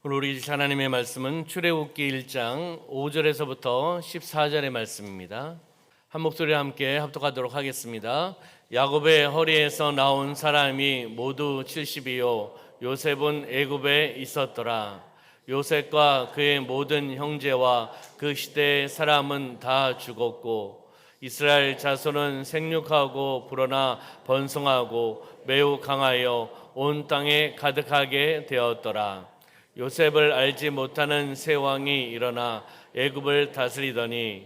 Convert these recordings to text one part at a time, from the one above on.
오늘 우리 하나님의 말씀은 출애굽기 1장 5절에서부터 14절의 말씀입니다. 한 목소리와 함께 합독하도록 하겠습니다. 야곱의 허리에서 나온 사람이 모두 70이요 요셉은 애굽에 있었더라. 요셉과 그의 모든 형제와 그 시대의 사람은 다 죽었고 이스라엘 자손은 생육하고 불어나 번성하고 매우 강하여 온 땅에 가득하게 되었더라. 요셉을 알지 못하는 새 왕이 일어나 애굽을 다스리더니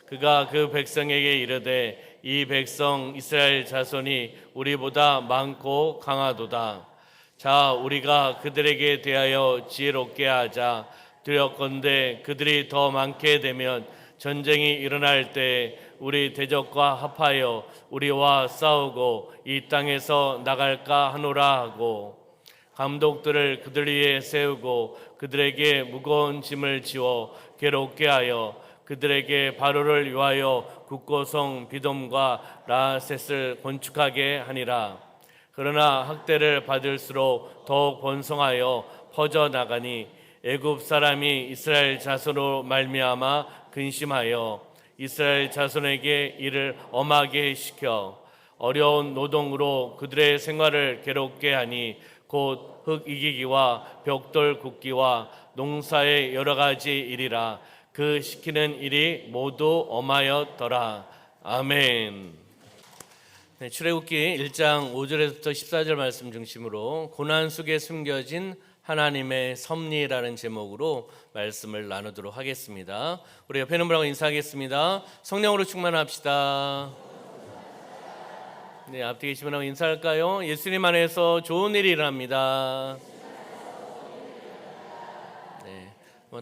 그가 그 백성에게 이르되 이 백성 이스라엘 자손이 우리보다 많고 강하도다. 자, 우리가 그들에게 대하여 지혜롭게 하자. 두렵건대 그들이 더 많게 되면 전쟁이 일어날 때 우리 대적과 합하여 우리와 싸우고 이 땅에서 나갈까 하노라 하고 감독들을 그들 위에 세우고 그들에게 무거운 짐을 지워 괴롭게 하여 그들에게 바로를 위하여 국고성 비돔과 라셋을 건축하게 하니라. 그러나 학대를 받을수록 더욱 번성하여 퍼져나가니 애굽 사람이 이스라엘 자손으로 말미암아 근심하여 이스라엘 자손에게 이를 엄하게 시켜 어려운 노동으로 그들의 생활을 괴롭게 하니 곧 흙 이기기와 벽돌 굽기와 농사의 여러 가지 일이라. 그 시키는 일이 모두 엄하였더라. 아멘. 네, 출애굽기 1장 5절에서부터 14절 말씀 중심으로 고난 속에 숨겨진 하나님의 섭리라는 제목으로 말씀을 나누도록 하겠습니다. 우리 옆에 있는 분하고 인사하겠습니다. 성령으로 충만합시다. 네, 앞뒤 계신 분하고 인사할까요? 예수님 안에서 좋은 일이 일어납니다. 네,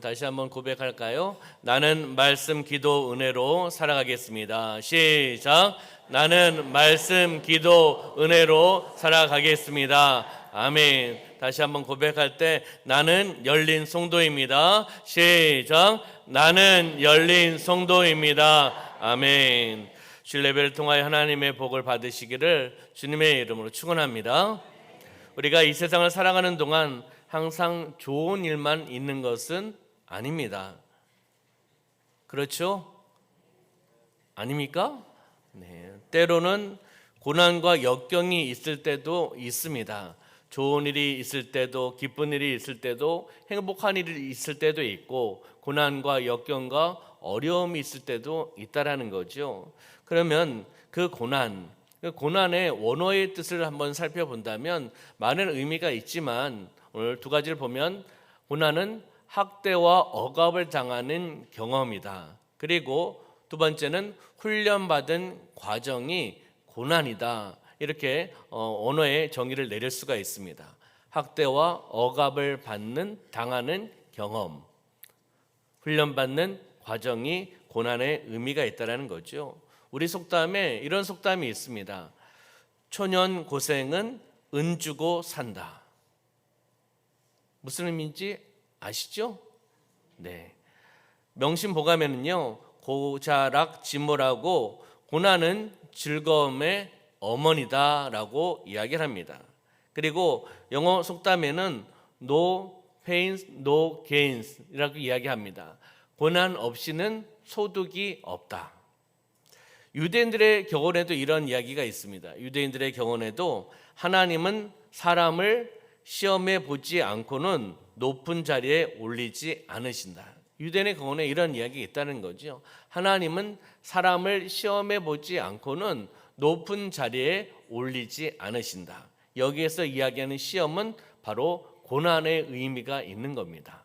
다시 한번 고백할까요? 나는 말씀, 기도, 은혜로 살아가겠습니다. 시작. 나는 말씀, 기도, 은혜로 살아가겠습니다. 아멘. 다시 한번 고백할 때 나는 열린 성도입니다. 시작. 나는 열린 성도입니다. 아멘. 주일예배를 통하여 하나님의 복을 받으시기를 주님의 이름으로 축원합니다. 우리가 이 세상을 살아가는 동안 항상 좋은 일만 있는 것은 아닙니다. 그렇죠? 아닙니까? 네. 때로는 고난과 역경이 있을 때도 있습니다. 좋은 일이 있을 때도, 기쁜 일이 있을 때도, 행복한 일이 있을 때도 있고, 고난과 역경과 어려움이 있을 때도 있다라는 거죠. 그러면 그 고난의 원어의 뜻을 한번 살펴본다면 많은 의미가 있지만 오늘 두 가지를 보면 고난은 학대와 억압을 당하는 경험이다. 그리고 두 번째는 훈련받은 과정이 고난이다. 이렇게 언어의 정의를 내릴 수가 있습니다. 학대와 억압을 당하는 경험, 훈련받는 과정이 고난의 의미가 있다는 거죠. 우리 속담에 이런 속담이 있습니다. 초년 고생은 은 주고 산다. 무슨 의미인지 아시죠? 네. 명심보감에는요, 고자락 진모라고 고난은 즐거움의 어머니다라고 이야기를 합니다. 그리고 영어 속담에는 no pains, no gains이라고 이야기합니다. 고난 없이는 소득이 없다. 유대인들의 경험에도 이런 이야기가 있습니다. 유대인들의 경험에도 하나님은 사람을 시험해 보지 않고는 높은 자리에 올리지 않으신다. 유대인의 경험에 이런 이야기가 있다는 거죠. 하나님은 사람을 시험해 보지 않고는 높은 자리에 올리지 않으신다. 여기에서 이야기하는 시험은 바로 고난의 의미가 있는 겁니다.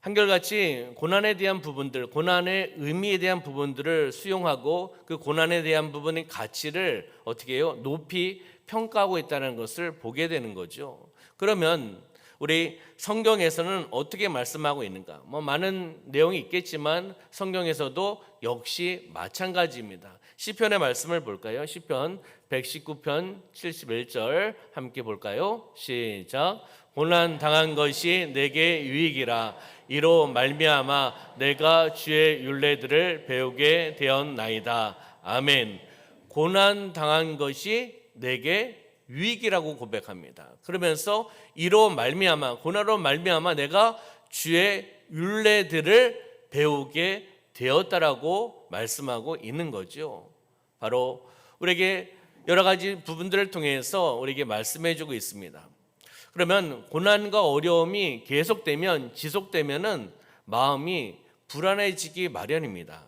한결같이 고난에 대한 부분들, 고난의 의미에 대한 부분들을 수용하고 그 고난에 대한 부분의 가치를 어떻게 해요? 높이 평가하고 있다는 것을 보게 되는 거죠. 그러면 우리 성경에서는 어떻게 말씀하고 있는가? 많은 내용이 있겠지만 성경에서도 역시 마찬가지입니다. 시편의 말씀을 볼까요? 시편 119편 71절 함께 볼까요? 시작. 고난 당한 것이 내게 유익이라. 이로 말미암아 내가 주의 율례들을 배우게 되었나이다. 아멘. 고난 당한 것이 내게 위기라고 고백합니다. 그러면서 이로 말미암아, 고난으로 말미암아 내가 주의 율례들을 배우게 되었다라고 말씀하고 있는 거죠. 바로 우리에게 여러 가지 부분들을 통해서 우리에게 말씀해 주고 있습니다. 그러면 고난과 어려움이 계속되면, 지속되면은 마음이 불안해지기 마련입니다.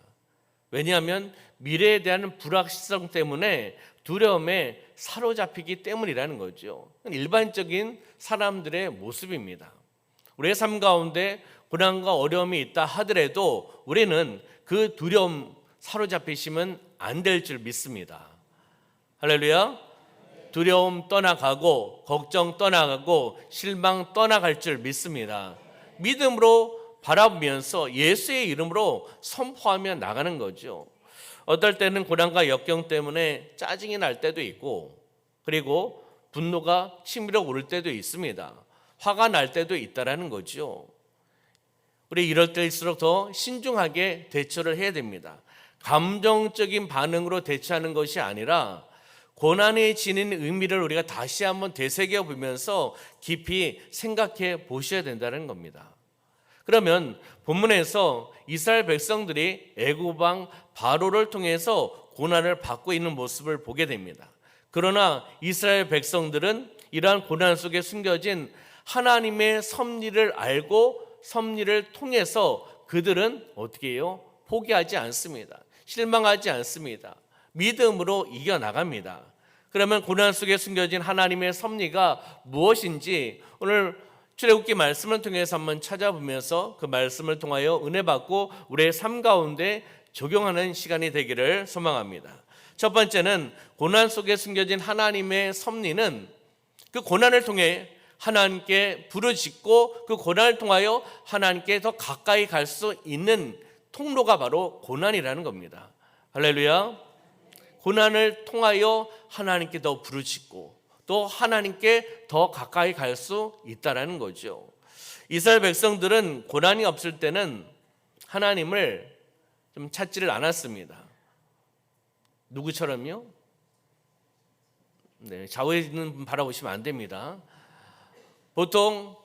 왜냐하면 미래에 대한 불확실성 때문에 두려움에 사로잡히기 때문이라는 거죠. 일반적인 사람들의 모습입니다. 우리의 삶 가운데 고난과 어려움이 있다 하더라도 우리는 그 두려움 사로잡히시면 안 될 줄 믿습니다. 할렐루야. 두려움 떠나가고 걱정 떠나가고 실망 떠나갈 줄 믿습니다. 믿음으로 바라보면서 예수의 이름으로 선포하며 나가는 거죠. 어떨 때는 고난과 역경 때문에 짜증이 날 때도 있고, 그리고 분노가 치밀어 오를 때도 있습니다. 화가 날 때도 있다라는 거죠. 우리 이럴 때일수록 더 신중하게 대처를 해야 됩니다. 감정적인 반응으로 대처하는 것이 아니라 고난이 지닌 의미를 우리가 다시 한번 되새겨 보면서 깊이 생각해 보셔야 된다는 겁니다. 그러면 본문에서 이스라엘 백성들이 애굽 왕 바로를 통해서 고난을 받고 있는 모습을 보게 됩니다. 그러나 이스라엘 백성들은 이러한 고난 속에 숨겨진 하나님의 섭리를 알고 섭리를 통해서 그들은 어떻게 해요? 포기하지 않습니다. 실망하지 않습니다. 믿음으로 이겨나갑니다. 그러면 고난 속에 숨겨진 하나님의 섭리가 무엇인지 오늘 출애굽기 말씀을 통해서 한번 찾아보면서 그 말씀을 통하여 은혜 받고 우리의 삶 가운데 적용하는 시간이 되기를 소망합니다. 첫 번째는 고난 속에 숨겨진 하나님의 섭리는 그 고난을 통해 하나님께 부르짖고 그 고난을 통하여 하나님께 더 가까이 갈 수 있는 통로가 바로 고난이라는 겁니다. 할렐루야. 고난을 통하여 하나님께 더 부르짖고 또 하나님께 더 가까이 갈 수 있다라는 거죠. 이스라엘 백성들은 고난이 없을 때는 하나님을 좀 찾지를 않았습니다. 누구처럼요? 네, 좌우에 있는 분 바라보시면 안 됩니다. 보통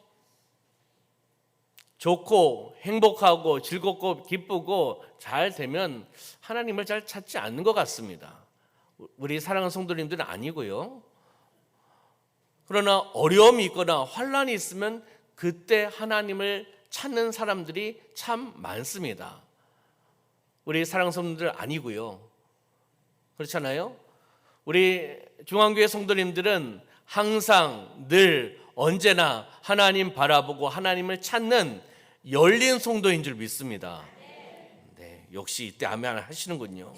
좋고 행복하고 즐겁고 기쁘고 잘 되면 하나님을 잘 찾지 않는 것 같습니다. 우리 사랑하는 성도님들은 아니고요. 그러나 어려움이 있거나 환난이 있으면 그때 하나님을 찾는 사람들이 참 많습니다. 우리 사랑하는 성도님들 아니고요. 그렇잖아요. 우리 중앙교회 성도님들은 항상 늘 언제나 하나님 바라보고 하나님을 찾는 열린 성도인 줄 믿습니다. 네, 역시 이때 아멘 하시는군요.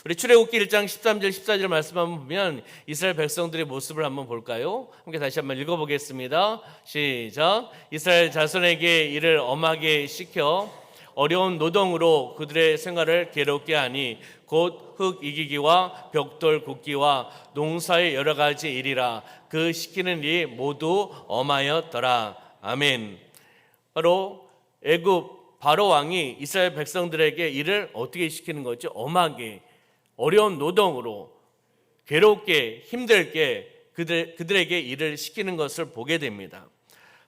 우리 출애굽기 1장 13절 14절 말씀 한번 보면 이스라엘 백성들의 모습을 한번 볼까요? 함께 다시 한번 읽어보겠습니다. 시작. 이스라엘 자손에게 이를 엄하게 시켜 어려운 노동으로 그들의 생활을 괴롭게 하니 곧 흙 이기기와 벽돌 굽기와 농사의 여러 가지 일이라 그 시키는 일이 모두 엄하였더라. 아멘. 바로 애굽 바로 왕이 이스라엘 백성들에게 일을 어떻게 시키는 거죠? 엄하게 어려운 노동으로 괴롭게 힘들게 그들에게 일을 시키는 것을 보게 됩니다.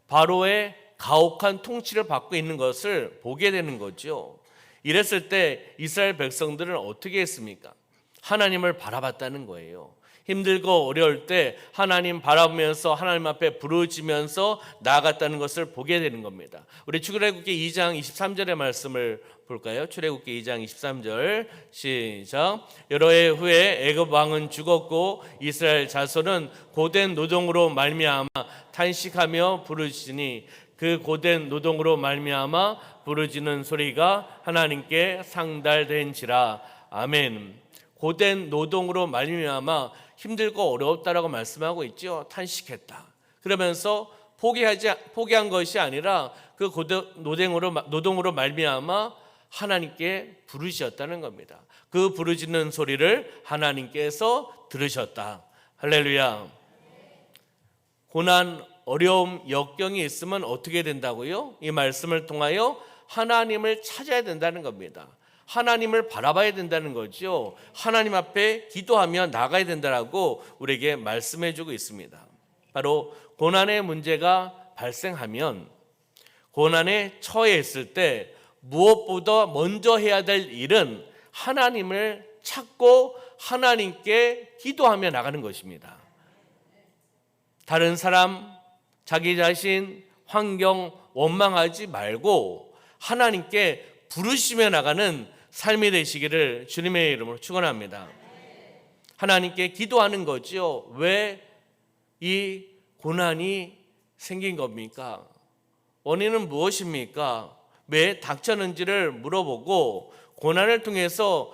바로의 가혹한 통치를 받고 있는 것을 보게 되는 거죠. 이랬을 때 이스라엘 백성들은 어떻게 했습니까? 하나님을 바라봤다는 거예요. 힘들고 어려울 때 하나님 바라보면서 하나님 앞에 부르짖으면서 나아갔다는 것을 보게 되는 겁니다. 우리 출애굽기 2장 23절의 말씀을 볼까요? 출애굽기 2장 23절 시작. 여러 해 후에 애굽 왕은 죽었고 이스라엘 자손은 고된 노동으로 말미암아 탄식하며 부르짖으니 그 고된 노동으로 말미암아 부르짖는 소리가 하나님께 상달된지라. 아멘. 고된 노동으로 말미암아 힘들고 어려웠다라고 말씀하고 있죠. 탄식했다. 그러면서 포기한 것이 아니라 그 고된 노동으로 말미암아 하나님께 부르짖었다는 겁니다. 그 부르짖는 소리를 하나님께서 들으셨다. 할렐루야. 고난, 어려움, 역경이 있으면 어떻게 된다고요? 이 말씀을 통하여 하나님을 찾아야 된다는 겁니다. 하나님을 바라봐야 된다는 거죠. 하나님 앞에 기도하며 나가야 된다라고 우리에게 말씀해 주고 있습니다. 바로 고난의 문제가 발생하면, 고난에 처해 있을 때 무엇보다 먼저 해야 될 일은 하나님을 찾고 하나님께 기도하며 나가는 것입니다. 다른 사람, 자기 자신, 환경 원망하지 말고 하나님께 부르시며 나가는 삶이 되시기를 주님의 이름으로 축원합니다. 하나님께 기도하는 거죠. 왜 이 고난이 생긴 겁니까? 원인은 무엇입니까? 왜 닥쳤는지를 물어보고, 고난을 통해서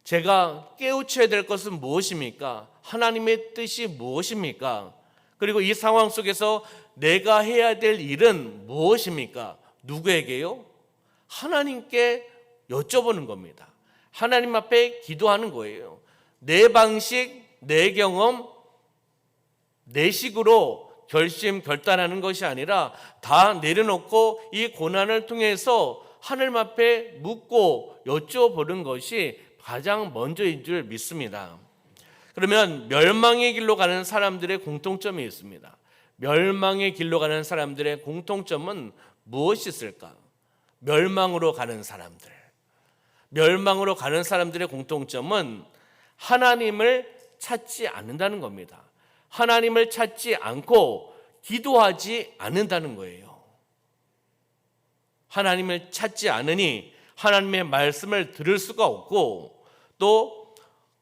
제가 깨우쳐야 될 것은 무엇입니까? 하나님의 뜻이 무엇입니까? 그리고 이 상황 속에서 내가 해야 될 일은 무엇입니까? 누구에게요? 하나님께 여쭤보는 겁니다. 하나님 앞에 기도하는 거예요. 내 방식, 내 경험, 내 식으로 결단하는 것이 아니라 다 내려놓고 이 고난을 통해서 하나님 앞에 묻고 여쭤보는 것이 가장 먼저인 줄 믿습니다. 그러면 멸망의 길로 가는 사람들의 공통점이 있습니다. 멸망의 길로 가는 사람들의 공통점은 무엇이 있을까? 멸망으로 가는 사람들. 멸망으로 가는 사람들의 공통점은 하나님을 찾지 않는다는 겁니다. 하나님을 찾지 않고 기도하지 않는다는 거예요. 하나님을 찾지 않으니 하나님의 말씀을 들을 수가 없고, 또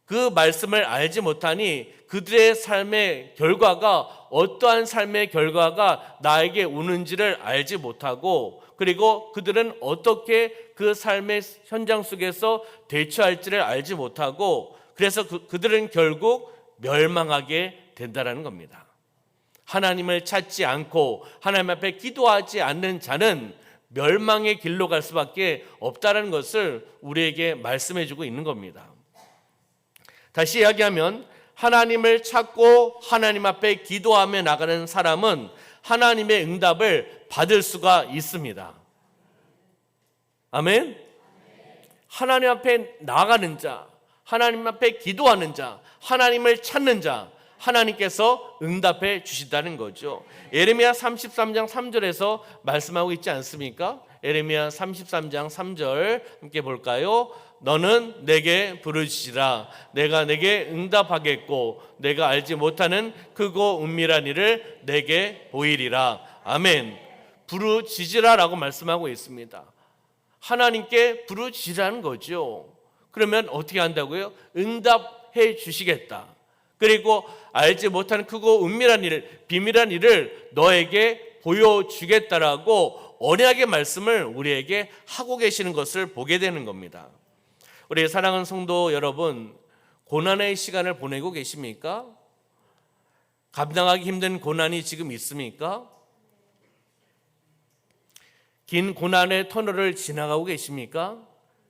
그 말씀을 알지 못하니 그들의 삶의 결과가, 어떠한 삶의 결과가 나에게 오는지를 알지 못하고, 그리고 그들은 어떻게 그 삶의 현장 속에서 대처할지를 알지 못하고, 그래서 그들은 결국 멸망하게 된다는 겁니다. 하나님을 찾지 않고 하나님 앞에 기도하지 않는 자는 멸망의 길로 갈 수밖에 없다는 것을 우리에게 말씀해 주고 있는 겁니다. 다시 이야기하면, 하나님을 찾고 하나님 앞에 기도하며 나가는 사람은 하나님의 응답을 받을 수가 있습니다. 아멘? 하나님 앞에 나가는 자, 하나님 앞에 기도하는 자, 하나님을 찾는 자, 하나님께서 응답해 주신다는 거죠. 예레미야 33장 3절에서 말씀하고 있지 않습니까? 예레미야 33장 3절 함께 볼까요? 너는 내게 부르짖으라. 내가 내게 응답하겠고 내가 알지 못하는 크고 은밀한 일을 내게 보이리라. 아멘. 부르짖으라라고 말씀하고 있습니다. 하나님께 부르짖으라는 거죠. 그러면 어떻게 한다고요? 응답해 주시겠다. 그리고 알지 못하는 크고 은밀한 일을, 비밀한 일을 너에게 보여주겠다라고 언약의 말씀을 우리에게 하고 계시는 것을 보게 되는 겁니다. 우리 사랑하는 성도 여러분, 고난의 시간을 보내고 계십니까? 감당하기 힘든 고난이 지금 있습니까? 긴 고난의 터널을 지나가고 계십니까?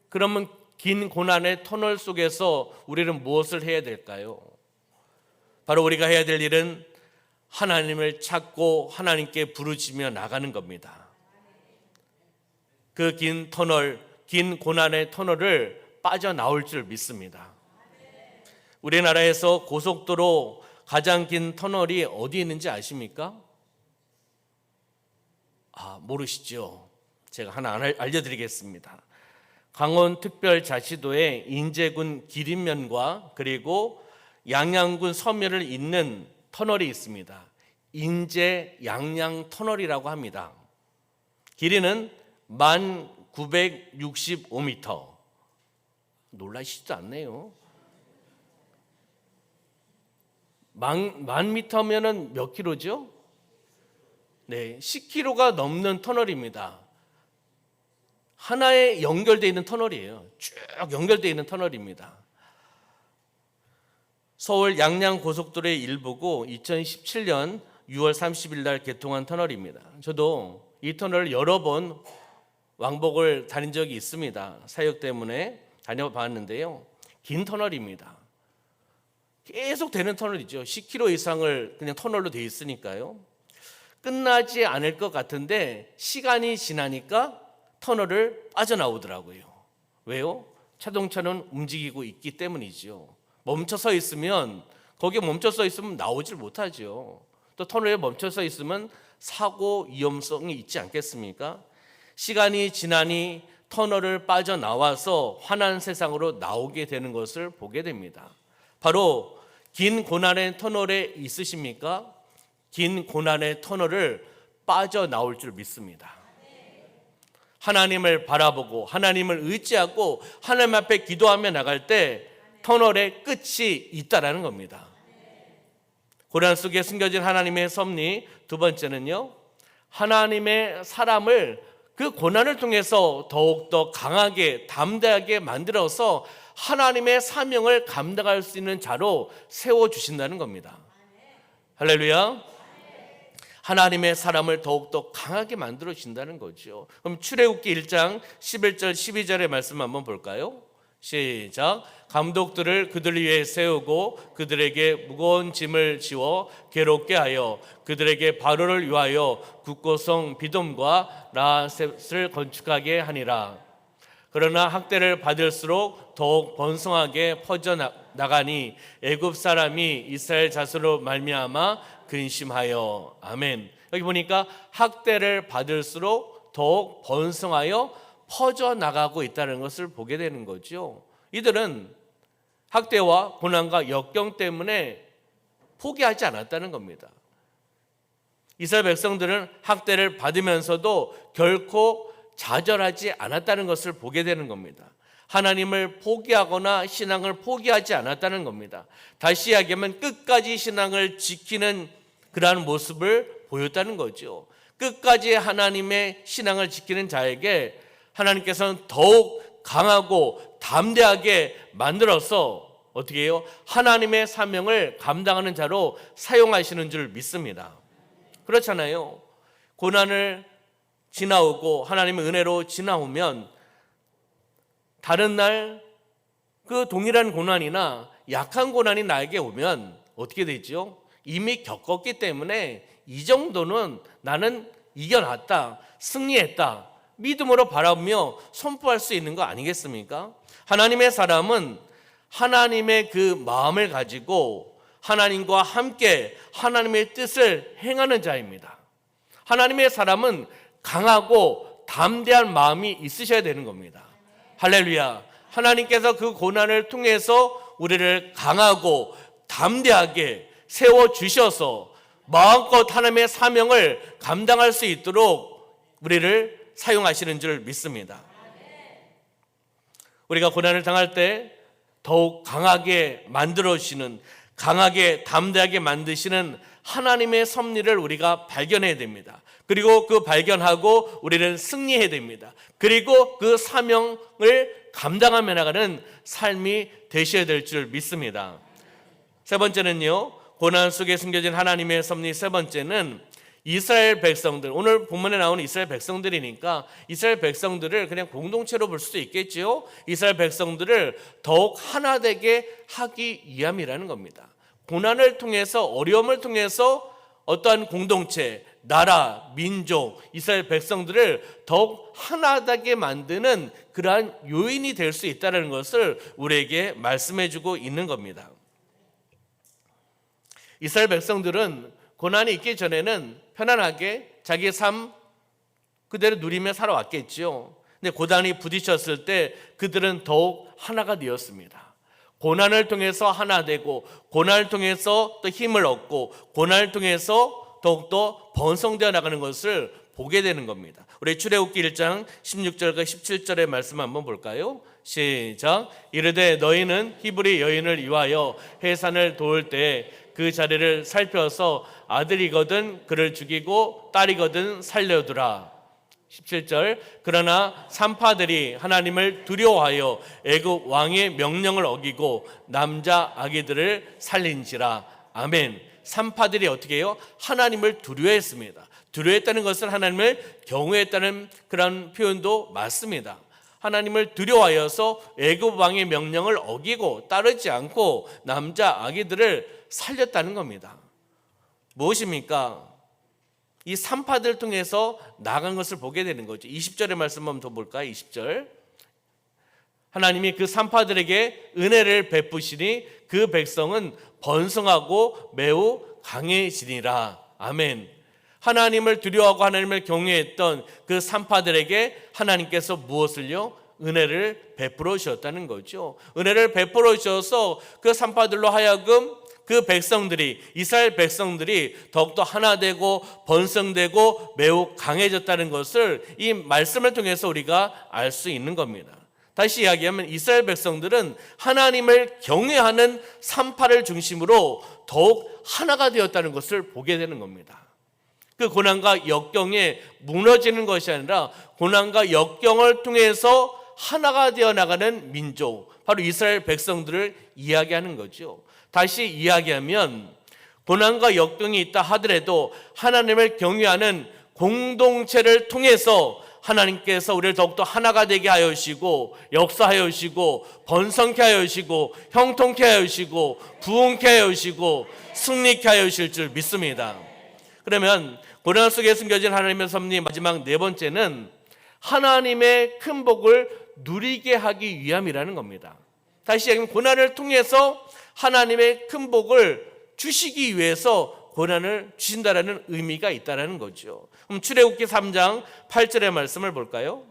그러면 긴 고난의 터널 속에서 우리는 무엇을 해야 될까요? 바로 우리가 해야 될 일은 하나님을 찾고 하나님께 부르짖으며 나가는 겁니다. 그 긴 터널, 긴 고난의 터널을 빠져나올 줄 믿습니다. 우리나라에서 고속도로 가장 긴 터널이 어디 있는지 아십니까? 모르시죠? 제가 하나 알려드리겠습니다. 강원특별자치도의 인제군 기린면과 그리고 양양군 서면을 잇는 터널이 있습니다. 인제 양양 터널이라고 합니다. 길이는 1965m. 놀라시지도 않네요. 만 미터면은 몇 킬로죠? 네, 10km가 넘는 터널입니다. 하나에 연결되어 있는 터널이에요. 쭉 연결되어 있는 터널입니다. 서울 양양 고속도로의 일부고 2017년 6월 30일 날 개통한 터널입니다. 저도 이 터널을 여러 번 왕복을 다닌 적이 있습니다. 사역 때문에 다녀봤는데요. 긴 터널입니다. 계속 되는 터널이죠. 10km 이상을 그냥 터널로 되어 있으니까요. 끝나지 않을 것 같은데 시간이 지나니까 터널을 빠져나오더라고요. 왜요? 자동차는 움직이고 있기 때문이죠. 멈춰서 있으면 거기에 멈춰서 있으면 나오질 못하죠. 또 터널에 멈춰서 있으면 사고 위험성이 있지 않겠습니까? 시간이 지나니 터널을 빠져나와서 환한 세상으로 나오게 되는 것을 보게 됩니다. 바로 긴 고난의 터널에 있으십니까? 긴 고난의 터널을 빠져나올 줄 믿습니다. 하나님을 바라보고 하나님을 의지하고 하나님 앞에 기도하며 나갈 때 터널의 끝이 있다라는 겁니다. 고난 속에 숨겨진 하나님의 섭리, 두 번째는요, 하나님의 사람을 그 고난을 통해서 더욱더 강하게 담대하게 만들어서 하나님의 사명을 감당할 수 있는 자로 세워주신다는 겁니다. 할렐루야. 하나님의 사람을 더욱더 강하게 만들어 주신다는 거죠. 그럼 출애굽기 1장 11절 12절의 말씀 한번 볼까요? 시작. 감독들을 그들 위에 세우고 그들에게 무거운 짐을 지워 괴롭게 하여 그들에게 바로를 위하여 국고성 비돔과 라셋을 건축하게 하니라. 그러나 학대를 받을수록 더욱 번성하게 퍼져나가니 애굽 사람이 이스라엘 자손으로 말미암아 근심하여. 아멘. 여기 보니까 학대를 받을수록 더욱 번성하여 퍼져나가고 있다는 것을 보게 되는 거죠. 이들은 학대와 고난과 역경 때문에 포기하지 않았다는 겁니다. 이스라엘 백성들은 학대를 받으면서도 결코 좌절하지 않았다는 것을 보게 되는 겁니다. 하나님을 포기하거나 신앙을 포기하지 않았다는 겁니다. 다시 이야기하면 끝까지 신앙을 지키는 그러한 모습을 보였다는 거죠. 끝까지 하나님의 신앙을 지키는 자에게 하나님께서는 더욱 강하고 담대하게 만들어서 어떻게 해요? 하나님의 사명을 감당하는 자로 사용하시는 줄 믿습니다. 그렇잖아요. 고난을 지나오고 하나님의 은혜로 지나오면 다른 날 그 동일한 고난이나 약한 고난이 나에게 오면 어떻게 되죠? 이미 겪었기 때문에 이 정도는 나는 이겨놨다, 승리했다, 믿음으로 바라보며 선포할 수 있는 거 아니겠습니까? 하나님의 사람은 하나님의 그 마음을 가지고 하나님과 함께 하나님의 뜻을 행하는 자입니다. 하나님의 사람은 강하고 담대한 마음이 있으셔야 되는 겁니다. 할렐루야. 하나님께서 그 고난을 통해서 우리를 강하고 담대하게 세워주셔서 마음껏 하나님의 사명을 감당할 수 있도록 우리를 사용하시는 줄 믿습니다. 우리가 고난을 당할 때 더욱 강하게 만들어주시는, 강하게 담대하게 만드시는 하나님의 섭리를 우리가 발견해야 됩니다. 그리고 그 발견하고 우리는 승리해야 됩니다. 그리고 그 사명을 감당하며 나가는 삶이 되셔야 될 줄 믿습니다. 세 번째는요, 고난 속에 숨겨진 하나님의 섭리. 세 번째는 이스라엘 백성들, 오늘 본문에 나오는 이스라엘 백성들이니까 이스라엘 백성들을 그냥 공동체로 볼 수도 있겠지요. 이스라엘 백성들을 더욱 하나 되게 하기 위함이라는 겁니다. 고난을 통해서, 어려움을 통해서 어떠한 공동체, 나라, 민족, 이스라엘 백성들을 더욱 하나 되게 만드는 그러한 요인이 될 수 있다는 것을 우리에게 말씀해 주고 있는 겁니다. 이스라엘 백성들은 고난이 있기 전에는 편안하게 자기의 삶 그대로 누리며 살아왔겠죠. 근데 고난이 부딪혔을 때 그들은 더욱 하나가 되었습니다. 고난을 통해서 하나 되고, 고난을 통해서 또 힘을 얻고, 고난을 통해서 더욱더 번성되어 나가는 것을 보게 되는 겁니다. 우리 출애굽기 1장 16절과 17절의 말씀 한번 볼까요? 시작. 이르되 너희는 히브리 여인을 위하여 해산을 도울 때 그 자리를 살펴서 아들이거든 그를 죽이고 딸이거든 살려두라. 17절. 그러나 산파들이 하나님을 두려워하여 애굽 왕의 명령을 어기고 남자 아기들을 살린지라. 아멘. 산파들이 어떻게 해요? 하나님을 두려워했습니다. 두려워했다는 것은 하나님을 경외했다는 그런 표현도 맞습니다. 하나님을 두려워하여서 애굽 왕의 명령을 어기고 따르지 않고 남자 아기들을 살렸다는 겁니다. 무엇입니까? 이 산파들 통해서 나간 것을 보게 되는 거죠. 20절의 말씀 한번 더 볼까요? 20절. 하나님이 그 산파들에게 은혜를 베푸시니 그 백성은 번성하고 매우 강해지니라. 아멘. 하나님을 두려워하고 하나님을 경외했던 그 산파들에게 하나님께서 무엇을요? 은혜를 베풀어 주셨다는 거죠. 은혜를 베풀어 주셔서 그 산파들로 하여금 그 백성들이, 이스라엘 백성들이 더욱더 하나 되고 번성되고 매우 강해졌다는 것을 이 말씀을 통해서 우리가 알 수 있는 겁니다. 다시 이야기하면 이스라엘 백성들은 하나님을 경외하는 산파를 중심으로 더욱 하나가 되었다는 것을 보게 되는 겁니다. 그 고난과 역경에 무너지는 것이 아니라 고난과 역경을 통해서 하나가 되어 나가는 민족, 바로 이스라엘 백성들을 이야기하는 거죠. 다시 이야기하면 고난과 역경이 있다 하더라도 하나님을 경외하는 공동체를 통해서 하나님께서 우리를 더욱더 하나가 되게 하여 주시고 역사하여 주시고 번성케 하여 주시고 형통케 하여 주시고 부흥케 하여 주시고 승리케 하여 주실 줄 믿습니다. 그러면 고난 속에 숨겨진 하나님의 섭리 마지막 네 번째는 하나님의 큰 복을 누리게 하기 위함이라는 겁니다. 다시 얘기하면 고난을 통해서 하나님의 큰 복을 주시기 위해서 고난을 주신다라는 의미가 있다는 거죠. 그럼 출애굽기 3장 8절의 말씀을 볼까요?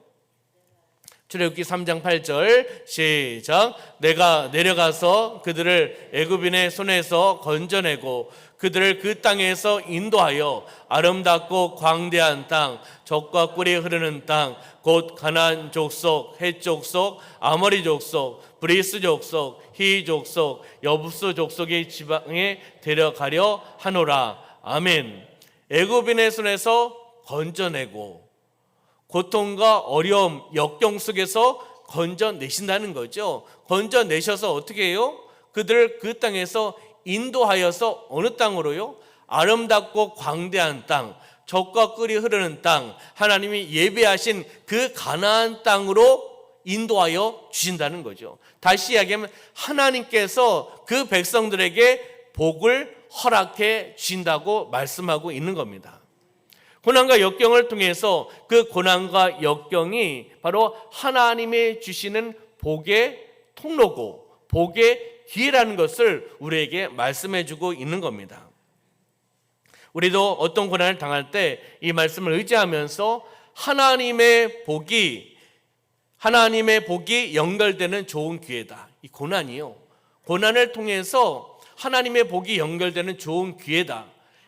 출애굽기 3장 8절 시작. 내가 내려가서 그들을 애굽인의 손에서 건져내고 그들을 그 땅에서 인도하여 아름답고 광대한 땅, 젖과 꿀이 흐르는 땅, 곧 가나안 족속, 헷 족속, 아모리 족속, 브리스 족속, 히 족속, 여부스 족속의 지방에 데려가려 하노라. 아멘. 애굽인의 손에서 건져내고 고통과 어려움, 역경 속에서 건져내신다는 거죠. 건져내셔서 어떻게 해요? 그들을 그 땅에서 인도하여서 어느 땅으로요? 아름답고 광대한 땅, 젖과 꿀이 흐르는 땅, 하나님이 예비하신 그 가나안 땅으로 인도하여 주신다는 거죠. 다시 이야기하면 하나님께서 그 백성들에게 복을 허락해 주신다고 말씀하고 있는 겁니다. 고난과 역경을 통해서 그 고난과 역경이 바로 하나님의 주시는 복의 통로고 복의 기회라는 것을 우리에게 말씀해주고 있는 겁니다. 우리도 어떤 고난을 당할 때 이 말씀을 의지하면서 하나님의 복이 연결되는 좋은 기회다. 이 고난이요. 고난을 통해서 하나님의 복이 연결되는 좋은 기회다.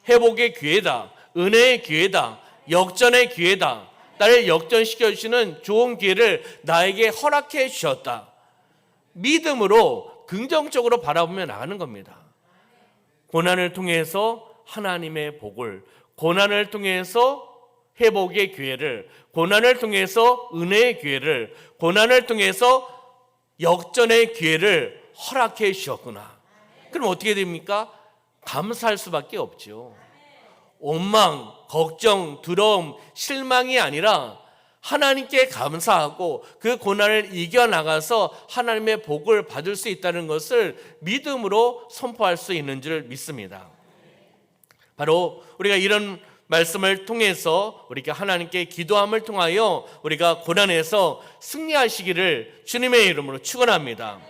회복의 기회다. 은혜의 기회다. 역전의 기회다. 나를 역전시켜 주시는 좋은 기회를 나에게 허락해 주셨다. 믿음으로 긍정적으로 바라보며 나가는 겁니다. 고난을 통해서 하나님의 복을, 고난을 통해서 회복의 기회를, 고난을 통해서 은혜의 기회를, 고난을 통해서 역전의 기회를 허락해 주셨구나. 그럼 어떻게 됩니까? 감사할 수밖에 없죠. 원망, 걱정, 두려움, 실망이 아니라 하나님께 감사하고 그 고난을 이겨나가서 하나님의 복을 받을 수 있다는 것을 믿음으로 선포할 수 있는 줄 믿습니다. 바로 우리가 이런 말씀을 통해서 우리가 하나님께 기도함을 통하여 우리가 고난에서 승리하시기를 주님의 이름으로 축원합니다.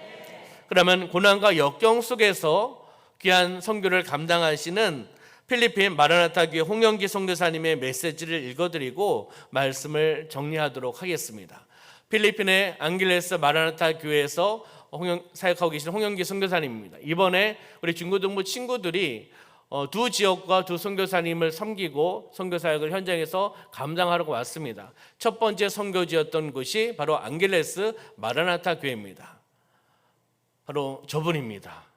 그러면 고난과 역경 속에서 귀한 선교를 감당하시는 필리핀 마라나타 교회 홍영기 선교사님의 메시지를 읽어드리고 말씀을 정리하도록 하겠습니다. 필리핀의 앙길레스 마라나타 교회에서 사역하고 계신 홍영기 선교사님입니다. 이번에 우리 중고등부 친구들이 두 지역과 두 선교사님을 섬기고 선교사역을 현장에서 감당하려고 왔습니다. 첫 번째 선교지였던 곳이 바로 앙길레스 마라나타 교회입니다. 바로 저분입니다.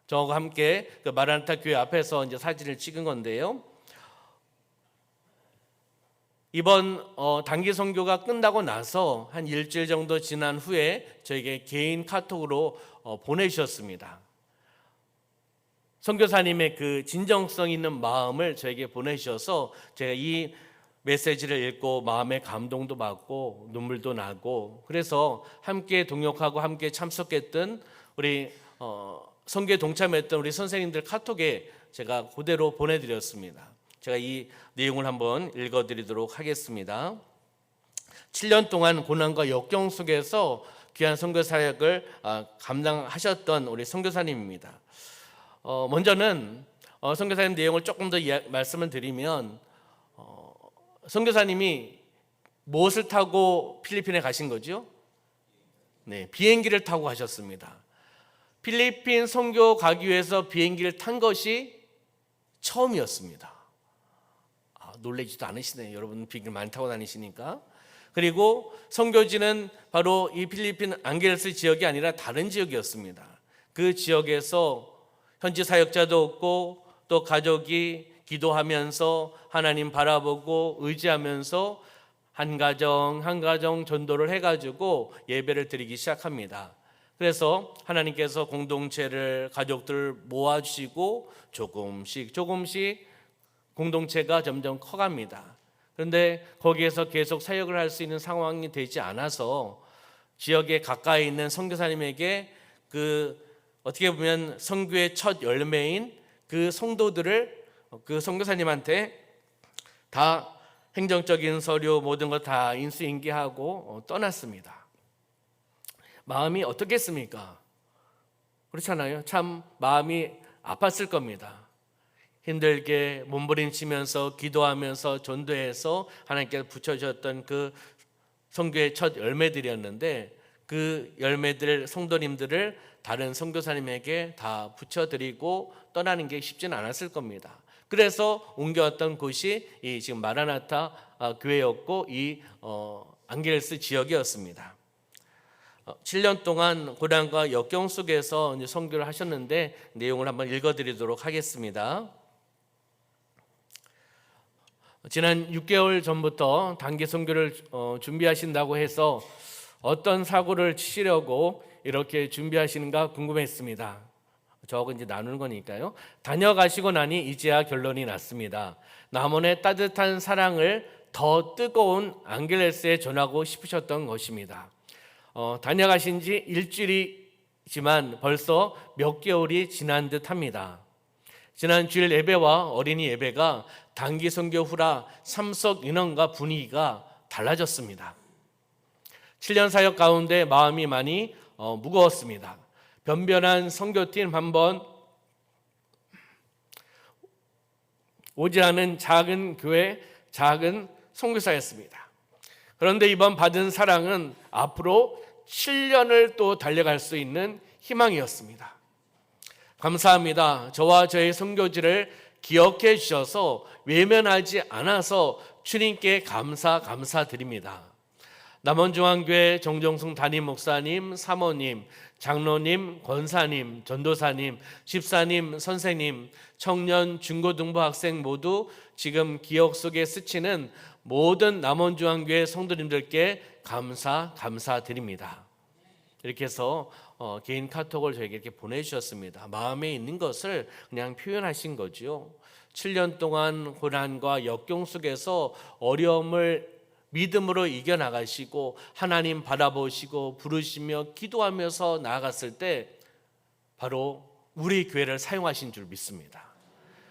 저하고 함께 그 마라나타 교회 앞에서 이제 사진을 찍은 건데요. 이번 단기 선교가 끝나고 나서 한 일주일 정도 지난 후에 저에게 개인 카톡으로 보내주셨습니다. 선교사님의 그 진정성 있는 마음을 저에게 보내주셔서 제가 이 메시지를 읽고 마음의 감동도 받고 눈물도 나고, 그래서 함께 동역하고 함께 참석했던 우리 선교에 동참했던 우리 선생님들 카톡에 제가 그대로 보내드렸습니다. 제가 이 내용을 한번 읽어드리도록 하겠습니다. 7년 동안 고난과 역경 속에서 귀한 선교 사역을 감당하셨던 우리 선교사님입니다. 먼저는 선교사님 내용을 조금 더 말씀을 드리면, 선교사님이 무엇을 타고 필리핀에 가신 거죠? 네, 비행기를 타고 가셨습니다. 필리핀 선교 가기 위해서 비행기를 탄 것이 처음이었습니다. 놀라지도 않으시네요. 여러분 비행기를 많이 타고 다니시니까. 그리고 선교지는 바로 이 필리핀 앙겔스 지역이 아니라 다른 지역이었습니다. 그 지역에서 현지 사역자도 없고 또 가족이 기도하면서 하나님 바라보고 의지하면서 한 가정 한 가정 전도를 해가지고 예배를 드리기 시작합니다. 그래서 하나님께서 공동체를 가족들을 모아주시고 조금씩 공동체가 점점 커갑니다. 그런데 거기에서 계속 사역을 할 수 있는 상황이 되지 않아서 지역에 가까이 있는 선교사님에게 어떻게 보면 선교의 첫 열매인 그 성도들을 그 선교사님한테 다 행정적인 서류 모든 것 다 인수인계하고 떠났습니다. 마음이 어떻겠습니까? 그렇잖아요. 참 마음이 아팠을 겁니다. 힘들게 몸부림치면서 기도하면서 전도해서 하나님께서 붙여주셨던 그 선교의 첫 열매들이었는데 그 열매들 성도님들을 다른 선교사님에게 다 붙여드리고 떠나는 게 쉽지는 않았을 겁니다. 그래서 옮겨왔던 곳이 이 지금 마라나타 교회였고 이 앙겔스 지역이었습니다. 7년 동안 고난과 역경 속에서 선교를 하셨는데 내용을 한번 읽어드리도록 하겠습니다. 지난 6개월 전부터 단기 선교를 준비하신다고 해서 어떤 사고를 치시려고 이렇게 준비하시는가 궁금했습니다. 저하고 이제 나누는 거니까요. 다녀가시고 나니 이제야 결론이 났습니다. 남원의 따뜻한 사랑을 더 뜨거운 앙겔레스에 전하고 싶으셨던 것입니다. 다녀가신 지 일주일이지만 벌써 몇 개월이 지난 듯합니다. 지난 주일 예배와 어린이 예배가 단기 선교 후라 참석 인원과 분위기가 달라졌습니다. 7년 사역 가운데 마음이 많이 무거웠습니다. 변변한 선교팀 한번 오지 않은 작은 교회, 작은 선교사였습니다. 그런데 이번 받은 사랑은 앞으로 7년을 또 달려갈 수 있는 희망이었습니다. 감사합니다. 저와 저의 선교지를 기억해 주셔서 외면하지 않아서 주님께 감사드립니다. 남원중앙교회 정정승 담임 목사님, 사모님, 장로님, 권사님, 전도사님, 집사님, 선생님, 청년, 중고등부 학생 모두 지금 기억 속에 스치는 모든 남원중앙교회 성도님들께 감사드립니다. 이렇게 해서 개인 카톡을 저에게 이렇게 보내주셨습니다. 마음에 있는 것을 그냥 표현하신 거죠. 7년 동안 고난과 역경 속에서 어려움을 믿음으로 이겨나가시고 하나님 바라보시고 부르시며 기도하면서 나아갔을 때 바로 우리 교회를 사용하신 줄 믿습니다.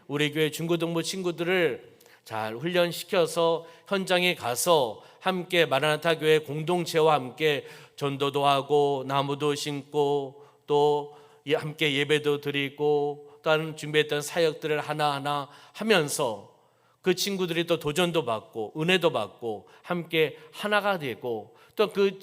우리 교회 중고등부 친구들을 잘 훈련시켜서 현장에 가서 함께 마라나타 교회 공동체와 함께 전도도 하고 나무도 심고 또 함께 예배도 드리고 또한 준비했던 사역들을 하나하나 하면서 그 친구들이 또 도전도 받고 은혜도 받고 함께 하나가 되고 또 그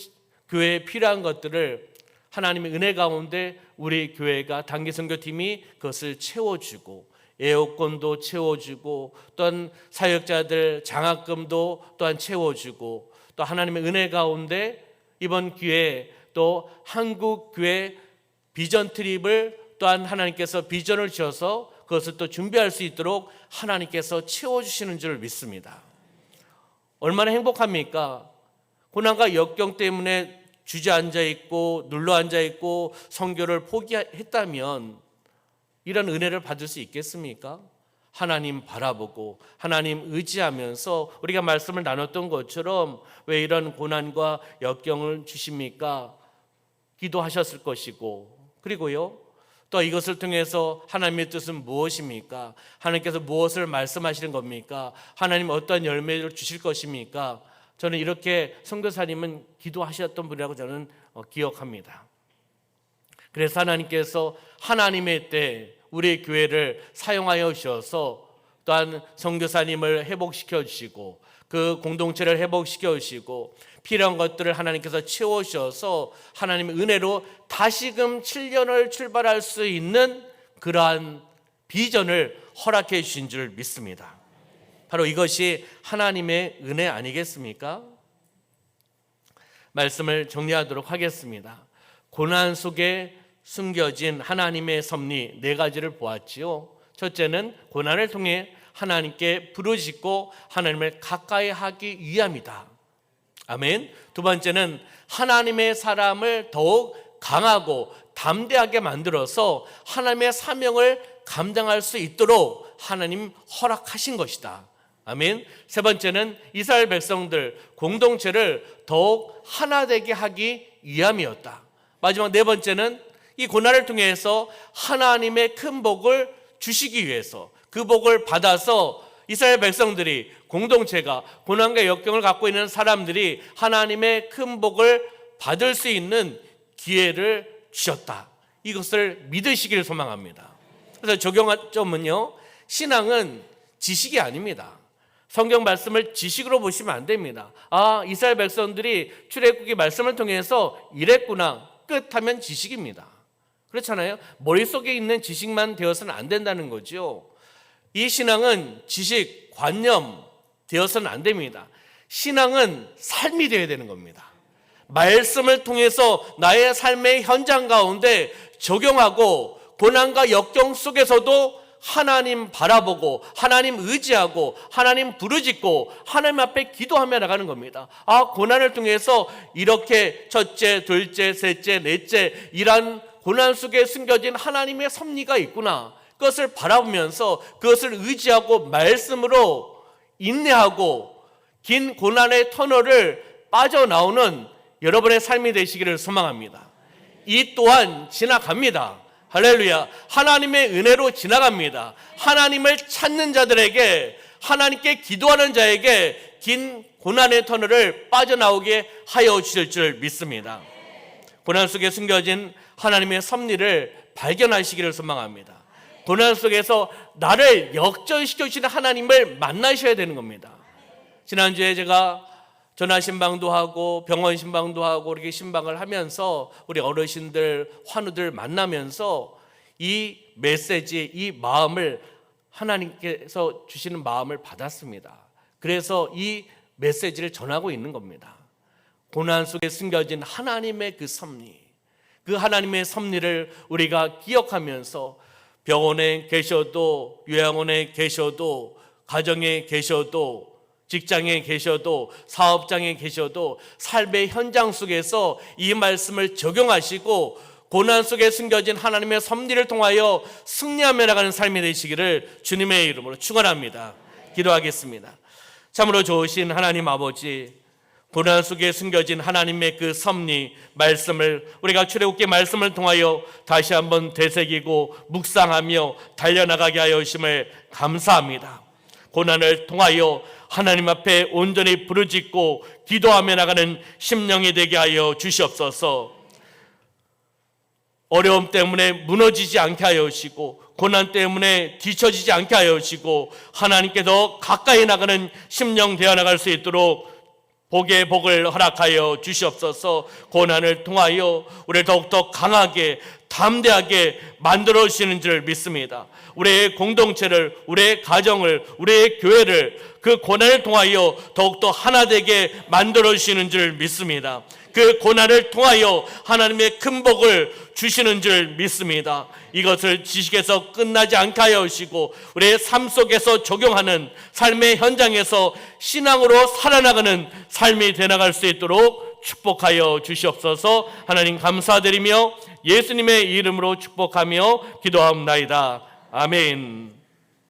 교회에 필요한 것들을 하나님의 은혜 가운데 우리 교회가 단기 선교팀이 그것을 채워주고 에어컨도 채워주고 또한 사역자들 장학금도 또한 채워주고 또 하나님의 은혜 가운데 이번 기회에 또 한국 교회 비전 트립을 또한 하나님께서 비전을 주셔서 그것을 또 준비할 수 있도록 하나님께서 채워주시는 줄 믿습니다. 얼마나 행복합니까? 고난과 역경 때문에 주저앉아 있고 눌러앉아 있고 선교를 포기했다면 이런 은혜를 받을 수 있겠습니까? 하나님 바라보고 하나님 의지하면서 우리가 말씀을 나눴던 것처럼 왜 이런 고난과 역경을 주십니까? 기도하셨을 것이고 그리고요 또 이것을 통해서 하나님의 뜻은 무엇입니까? 하나님께서 무엇을 말씀하시는 겁니까? 하나님 어떤 열매를 주실 것입니까? 저는 이렇게 선교사님은 기도하셨던 분이라고 저는 기억합니다. 그래서 하나님께서 하나님의 때 우리 교회를 사용하여 주셔서 또한 선교사님을 회복시켜 주시고 그 공동체를 회복시켜 주시고 필요한 것들을 하나님께서 채워주셔서 하나님의 은혜로 다시금 7년을 출발할 수 있는 그러한 비전을 허락해 주신 줄 믿습니다. 바로 이것이 하나님의 은혜 아니겠습니까? 말씀을 정리하도록 하겠습니다. 고난 속에 숨겨진 하나님의 섭리 4가지를 보았지요. 첫째는 고난을 통해 하나님께 부르짖고 하나님을 가까이 하기 위함이다. 아멘. 두 번째는 하나님의 사람을 더욱 강하고 담대하게 만들어서 하나님의 사명을 감당할 수 있도록 하나님 허락하신 것이다. 아멘. 세 번째는 이스라엘 백성들 공동체를 더욱 하나 되게 하기 위함이었다. 마지막 4번째는 이 고난을 통해서 하나님의 큰 복을 주시기 위해서 그 복을 받아서 이스라엘 백성들이 공동체가 고난과 역경을 갖고 있는 사람들이 하나님의 큰 복을 받을 수 있는 기회를 주셨다. 이것을 믿으시길 소망합니다. 그래서 적용점은요, 신앙은 지식이 아닙니다. 성경 말씀을 지식으로 보시면 안 됩니다. 이스라엘 백성들이 출애굽기 말씀을 통해서 이랬구나 끝하면 지식입니다. 그렇잖아요. 머릿속에 있는 지식만 되어서는 안 된다는 거죠. 이 신앙은 지식, 관념 되어서는 안 됩니다. 신앙은 삶이 되어야 되는 겁니다. 말씀을 통해서 나의 삶의 현장 가운데 적용하고 고난과 역경 속에서도 하나님 바라보고 하나님 의지하고 하나님 부르짖고 하나님 앞에 기도하며 나가는 겁니다. 고난을 통해서 이렇게 첫째, 둘째, 셋째, 넷째 이란 고난 속에 숨겨진 하나님의 섭리가 있구나. 그것을 바라보면서 그것을 의지하고 말씀으로 인내하고 긴 고난의 터널을 빠져나오는 여러분의 삶이 되시기를 소망합니다. 이 또한 지나갑니다. 할렐루야. 하나님의 은혜로 지나갑니다. 하나님을 찾는 자들에게, 하나님께 기도하는 자에게 긴 고난의 터널을 빠져나오게 하여 주실 줄 믿습니다. 고난 속에 숨겨진 하나님의 섭리를 발견하시기를 소망합니다. 고난 속에서 나를 역전시켜 주시는 하나님을 만나셔야 되는 겁니다. 지난주에 제가 전화 신방도 하고 병원 신방도 하고 이렇게 신방을 하면서 우리 어르신들, 환우들 만나면서 이 메시지, 이 마음을 하나님께서 주시는 마음을 받았습니다. 그래서 이 메시지를 전하고 있는 겁니다. 고난 속에 숨겨진 하나님의 그 섭리, 그 하나님의 섭리를 우리가 기억하면서 병원에 계셔도, 요양원에 계셔도, 가정에 계셔도, 직장에 계셔도, 사업장에 계셔도 삶의 현장 속에서 이 말씀을 적용하시고 고난 속에 숨겨진 하나님의 섭리를 통하여 승리하며 나가는 삶이 되시기를 주님의 이름으로 축원합니다. 기도하겠습니다. 참으로 좋으신 하나님 아버지, 고난 속에 숨겨진 하나님의 그 섭리 말씀을 우리가 출애굽기 말씀을 통하여 다시 한번 되새기고 묵상하며 달려나가게 하여 주심을 감사합니다. 고난을 통하여 하나님 앞에 온전히 부르짖고 기도하며 나가는 심령이 되게 하여 주시옵소서. 어려움 때문에 무너지지 않게 하여 주시고 고난 때문에 뒤처지지 않게 하여 주시고 하나님께 더 가까이 나가는 심령 되어 나갈 수 있도록 복의 복을 허락하여 주시옵소서. 고난을 통하여 우리를 더욱더 강하게 담대하게 만들어 주시는 줄 믿습니다. 우리의 공동체를, 우리의 가정을, 우리의 교회를 그 고난을 통하여 더욱더 하나 되게 만들어 주시는 줄 믿습니다. 그 고난을 통하여 하나님의 큰 복을 주시는 줄 믿습니다. 이것을 지식에서 끝나지 않게 하여 주시고 우리의 삶 속에서 적용하는 삶의 현장에서 신앙으로 살아나가는 삶이 되어나갈 수 있도록 축복하여 주시옵소서. 하나님 감사드리며 예수님의 이름으로 축복하며 기도하옵나이다. 아멘.